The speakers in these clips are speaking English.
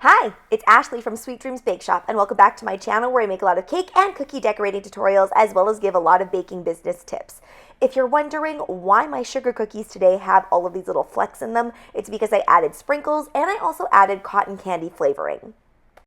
Hi, it's Ashleigh from Sweet Dreams Bake Shop, and welcome back to my channel where I make a lot of cake and cookie decorating tutorials as well as give a lot of baking business tips. If you're wondering why my sugar cookies today have all of these little flecks in them, it's because I added sprinkles and I also added cotton candy flavoring.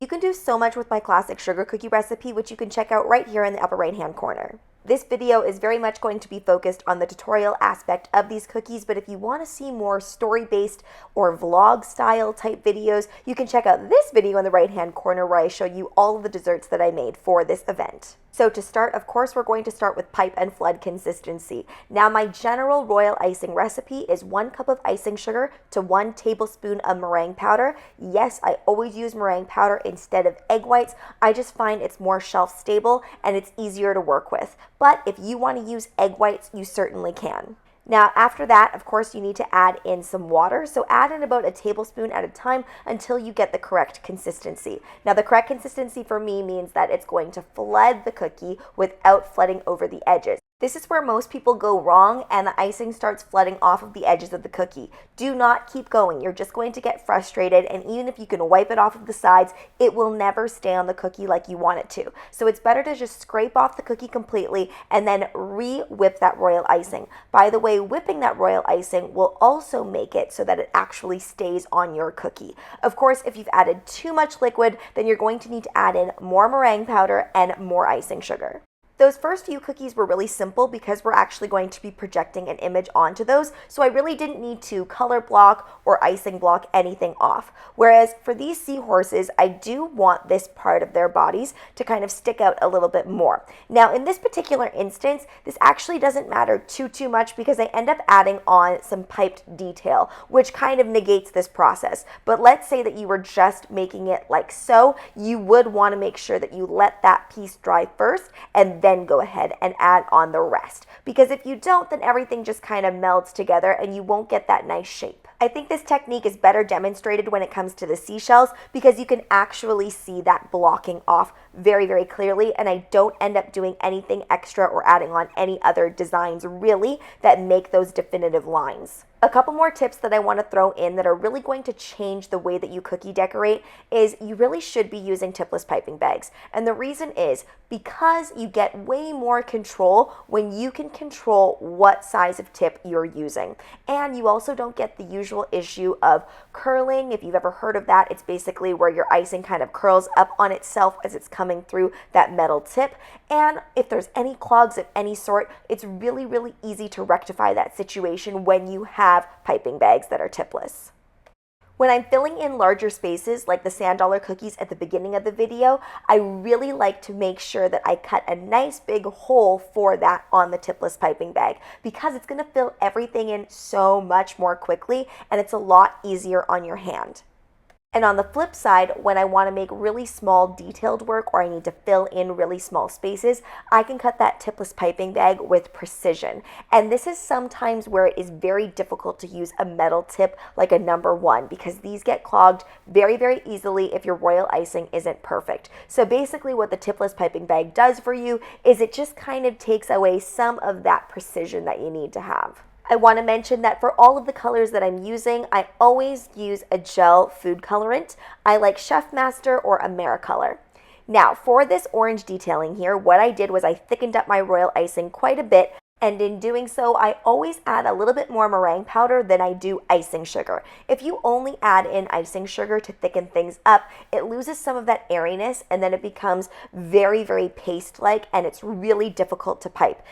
You can do so much with my classic sugar cookie recipe, which you can check out right here in the upper right hand corner. This video is very much going to be focused on the tutorial aspect of these cookies, but if you want to see more story-based or vlog style type videos, you can check out this video in the right-hand corner where I show you all of the desserts that I made for this event. So to start, of course, we're going to start with pipe and flood consistency. Now, my general royal icing recipe is 1 cup of icing sugar to 1 tablespoon of meringue powder. Yes, I always use meringue powder instead of egg whites. I just find it's more shelf stable and it's easier to work with. But if you want to use egg whites, you certainly can. Now, after that, of course, you need to add in some water. So add in about a tablespoon at a time until you get the correct consistency. Now, the correct consistency for me means that it's going to flood the cookie without flooding over the edges. This is where most people go wrong and the icing starts flooding off of the edges of the cookie. Do not keep going. You're just going to get frustrated, and even if you can wipe it off of the sides, it will never stay on the cookie like you want it to. So it's better to just scrape off the cookie completely and then re-whip that royal icing. By the way, whipping that royal icing will also make it so that it actually stays on your cookie. Of course, if you've added too much liquid, then you're going to need to add in more meringue powder and more icing sugar. Those first few cookies were really simple because we're actually going to be projecting an image onto those, so I really didn't need to color block or icing block anything off. Whereas for these seahorses, I do want this part of their bodies to kind of stick out a little bit more. Now, in this particular instance, this actually doesn't matter too much because I end up adding on some piped detail, which kind of negates this process. But let's say that you were just making it like so, you would want to make sure that you let that piece dry first and then go ahead and add on the rest. Because if you don't, then everything just kind of melds together and you won't get that nice shape. I think this technique is better demonstrated when it comes to the seashells because you can actually see that blocking off very clearly, and I don't end up doing anything extra or adding on any other designs really that make those definitive lines. A couple more tips that I want to throw in that are really going to change the way that you cookie decorate is you really should be using tipless piping bags. And the reason is because you get way more control when you can control what size of tip you're using. And you also don't get the usual issue of curling. If you've ever heard of that, it's basically where your icing kind of curls up on itself as it's coming through that metal tip. And if there's any clogs of any sort, it's really easy to rectify that situation when you have piping bags that are tipless. When I'm filling in larger spaces like the sand dollar cookies at the beginning of the video, I really like to make sure that I cut a nice big hole for that on the tipless piping bag because it's going to fill everything in so much more quickly and it's a lot easier on your hand. And on the flip side, when I want to make really small detailed work or I need to fill in really small spaces, I can cut that tipless piping bag with precision. And this is sometimes where it is very difficult to use a metal tip like a number 1 because these get clogged very easily if your royal icing isn't perfect. So basically what the tipless piping bag does for you is it just kind of takes away some of that precision that you need to have. I want to mention that for all of the colors that I'm using, I always use a gel food colorant. I like Chef Master or Americolor. Now, for this orange detailing here, what I did was I thickened up my royal icing quite a bit, and in doing so, I always add a little bit more meringue powder than I do icing sugar. If you only add in icing sugar to thicken things up, it loses some of that airiness, and then it becomes very paste-like, and it's really difficult to pipe.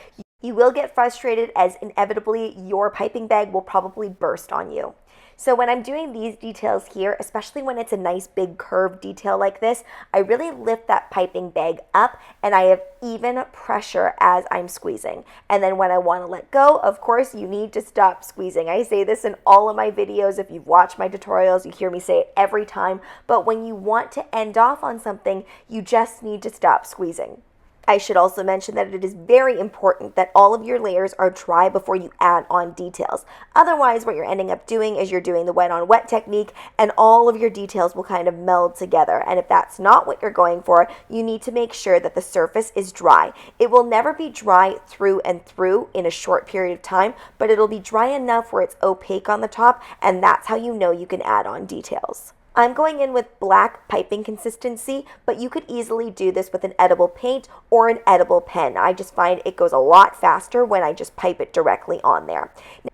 You will get frustrated as inevitably your piping bag will probably burst on you. So when I'm doing these details here, especially when it's a nice big curved detail like this, I really lift that piping bag up and I have even pressure as I'm squeezing. And then when I want to let go, of course, you need to stop squeezing. I say this in all of my videos. If you've watched my tutorials, you hear me say it every time. But when you want to end off on something, you just need to stop squeezing. I should also mention that it is very important that all of your layers are dry before you add on details. Otherwise, what you're ending up doing is you're doing the wet on wet technique and all of your details will kind of meld together. And if that's not what you're going for, you need to make sure that the surface is dry. It will never be dry through and through in a short period of time, but it'll be dry enough where it's opaque on the top, and that's how you know you can add on details. I'm going in with black piping consistency, but you could easily do this with an edible paint or an edible pen. I just find it goes a lot faster when I just pipe it directly on there.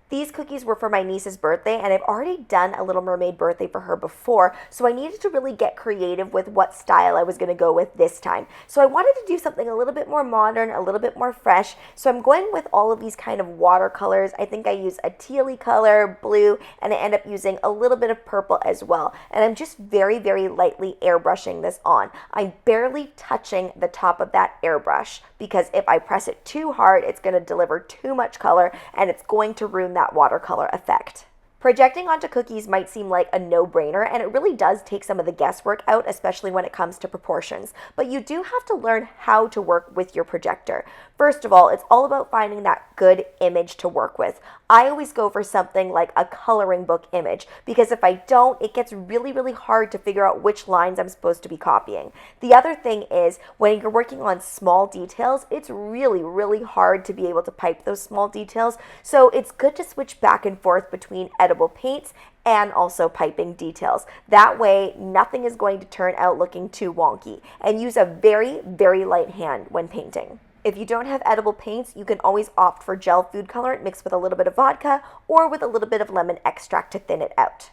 These cookies were for my niece's birthday, and I've already done a Little Mermaid birthday for her before, so I needed to really get creative with what style I was going to go with this time. So I wanted to do something a little bit more modern, a little bit more fresh, so I'm going with all of these kind of watercolors. I think I use a tealy color, blue, and I end up using a little bit of purple as well. And I'm just very, very lightly airbrushing this on. I'm barely touching the top of that airbrush because if I press it too hard, it's going to deliver too much color and it's going to ruin that watercolor effect. Projecting onto cookies might seem like a no-brainer, and it really does take some of the guesswork out, especially when it comes to proportions. But you do have to learn how to work with your projector. First of all, it's all about finding that good image to work with. I always go for something like a coloring book image, because if I don't, it gets really, really hard to figure out which lines I'm supposed to be copying. The other thing is, when you're working on small details, it's really, really hard to be able to pipe those small details. So it's good to switch back and forth between edible paints and also piping details. That way, nothing is going to turn out looking too wonky. And use a very, very light hand when painting. If you don't have edible paints, you can always opt for gel food colorant mixed with a little bit of vodka or with a little bit of lemon extract to thin it out.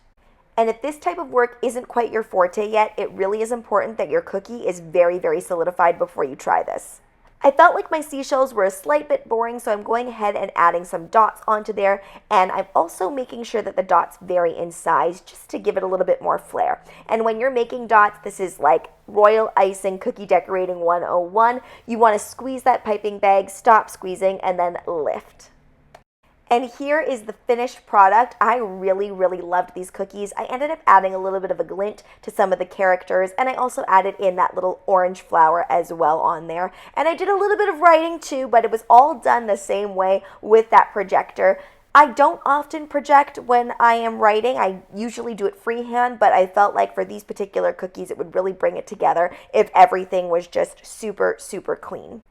And if this type of work isn't quite your forte yet, it really is important that your cookie is very, very solidified before you try this. I felt like my seashells were a slight bit boring, so I'm going ahead and adding some dots onto there, and I'm also making sure that the dots vary in size just to give it a little bit more flair. And when you're making dots, this is like Royal Icing Cookie Decorating 101. You want to squeeze that piping bag, stop squeezing, and then lift. And here is the finished product. I really, really loved these cookies. I ended up adding a little bit of a glint to some of the characters, and I also added in that little orange flower as well on there. And I did a little bit of writing too, but it was all done the same way with that projector. I don't often project when I am writing. I usually do it freehand, but I felt like for these particular cookies, it would really bring it together if everything was just super, super clean.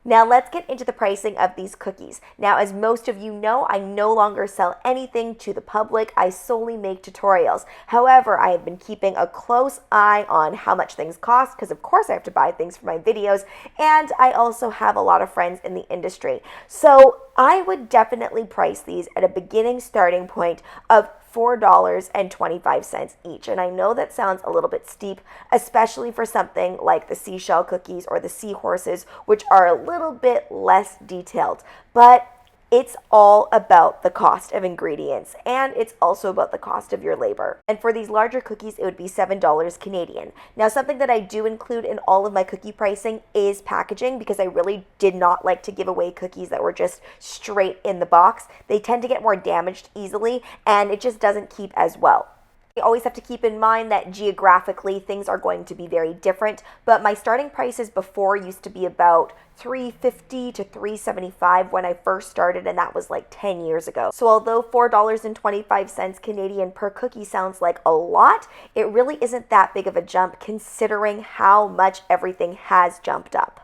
Now let's get into the pricing of these cookies. Now, as most of you know, I no longer sell anything to the public. I solely make tutorials. However, I have been keeping a close eye on how much things cost because of course I have to buy things for my videos, and I also have a lot of friends in the industry. So I would definitely price these at a beginning starting point of $4.25 each. And I know that sounds a little bit steep, especially for something like the seashell cookies or the seahorses, which are a little bit less detailed. But it's all about the cost of ingredients, and it's also about the cost of your labor. And for these larger cookies, it would be $7 Canadian. Now, something that I do include in all of my cookie pricing is packaging, because I really did not like to give away cookies that were just straight in the box. They tend to get more damaged easily, and it just doesn't keep as well. You always have to keep in mind that geographically things are going to be very different, but my starting prices before used to be about $3.50 to $3.75 when I first started, and that was like 10 years ago. So although $4.25 Canadian per cookie sounds like a lot, it really isn't that big of a jump considering how much everything has jumped up.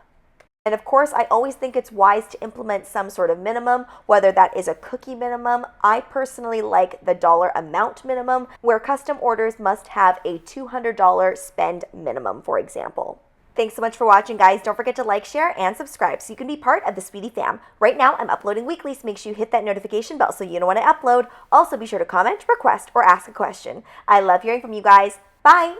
And of course, I always think it's wise to implement some sort of minimum, whether that is a cookie minimum. I personally like the dollar amount minimum, where custom orders must have a $200 spend minimum, for example. Thanks so much for watching, guys. Don't forget to like, share, and subscribe so you can be part of the Sweetie fam. Right now, I'm uploading weekly, so make sure you hit that notification bell so you know when I upload. Also, be sure to comment, request, or ask a question. I love hearing from you guys. Bye!